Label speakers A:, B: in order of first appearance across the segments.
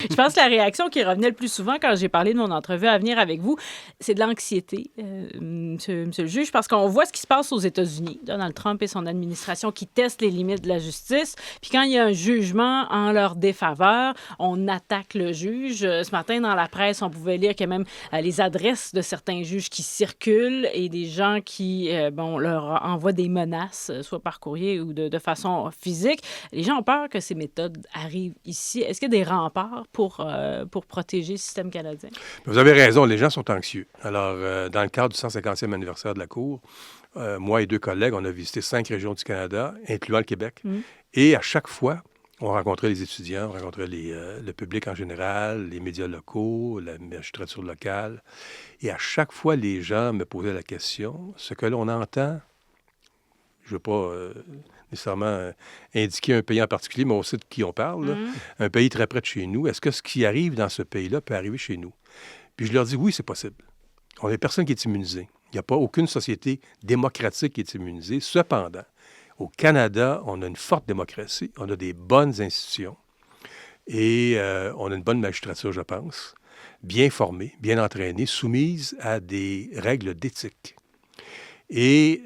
A: Je pense que la réaction qui revenait le plus souvent quand j'ai parlé de mon entrevue à venir avec vous, c'est de l'anxiété, monsieur le juge, parce qu'on voit ce qui se passe aux États-Unis. Donald Trump et son administration qui testent les limites de la justice. Puis quand il y a un jugement en leur défaveur, on attaque le juge. Ce matin, dans la presse, on pouvait lire qu'il y a même les adresses de certains juges qui circulent et des gens qui leur envoient des menaces, soit par courrier ou de façon physique. Les gens ont peur que ces méthodes arrivent ici. Est-ce qu'il y a des remparts pour protéger le système canadien?
B: Vous avez raison, les gens sont anxieux. Alors, dans le cadre du 150e anniversaire de la Cour, moi et 2 collègues, on a visité 5 régions du Canada, incluant le Québec. Et à chaque fois, on rencontrait les étudiants, on rencontrait le public en général, les médias locaux, la magistrature locale. Et à chaque fois, les gens me posaient la question, ce que l'on entend, je ne veux pas nécessairement indiquer un pays en particulier, mais on sait de qui on parle, là. Un pays très près de chez nous. Est-ce que ce qui arrive dans ce pays-là peut arriver chez nous? Puis je leur dis, oui, c'est possible. On n'a personne qui est immunisé. Il n'y a pas aucune société démocratique qui est immunisée. Cependant, au Canada, on a une forte démocratie, on a des bonnes institutions et on a une bonne magistrature, je pense, bien formée, bien entraînée, soumise à des règles d'éthique. Et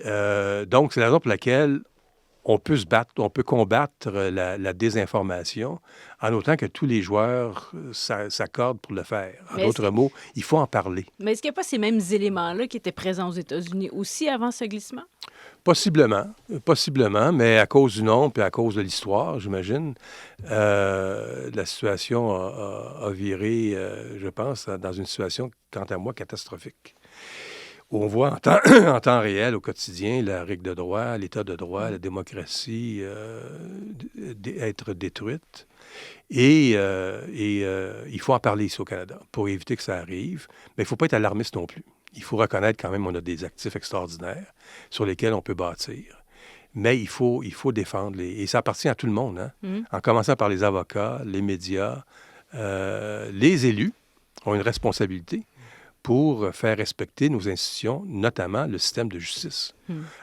B: donc, c'est la raison pour laquelle on peut se battre, on peut combattre la désinformation en autant que tous les joueurs s'accordent pour le faire. En d'autres mots, il faut en parler.
A: Mais est-ce qu'il n'y a pas ces mêmes éléments-là qui étaient présents aux États-Unis aussi avant ce glissement?
B: Possiblement, mais à cause du nombre et à cause de l'histoire, j'imagine, la situation a viré, je pense, dans une situation, quant à moi, catastrophique. Où on voit en temps réel, au quotidien, la règle de droit, l'état de droit, la démocratie être détruite. Et il faut en parler ici au Canada pour éviter que ça arrive. Mais il ne faut pas être alarmiste non plus. Il faut reconnaître quand même qu'on a des actifs extraordinaires sur lesquels on peut bâtir. Mais il faut défendre et ça appartient à tout le monde, hein? En commençant par les avocats, les médias, les élus ont une responsabilité pour faire respecter nos institutions, notamment le système de justice.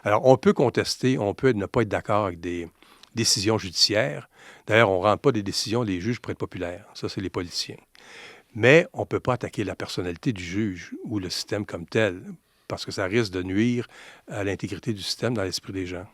B: Alors, on peut contester, on peut ne pas être d'accord avec des décisions judiciaires. D'ailleurs, on ne rend pas des décisions des juges pour être populaires. Ça, c'est les politiciens. Mais on ne peut pas attaquer la personnalité du juge ou le système comme tel, parce que ça risque de nuire à l'intégrité du système dans l'esprit des gens.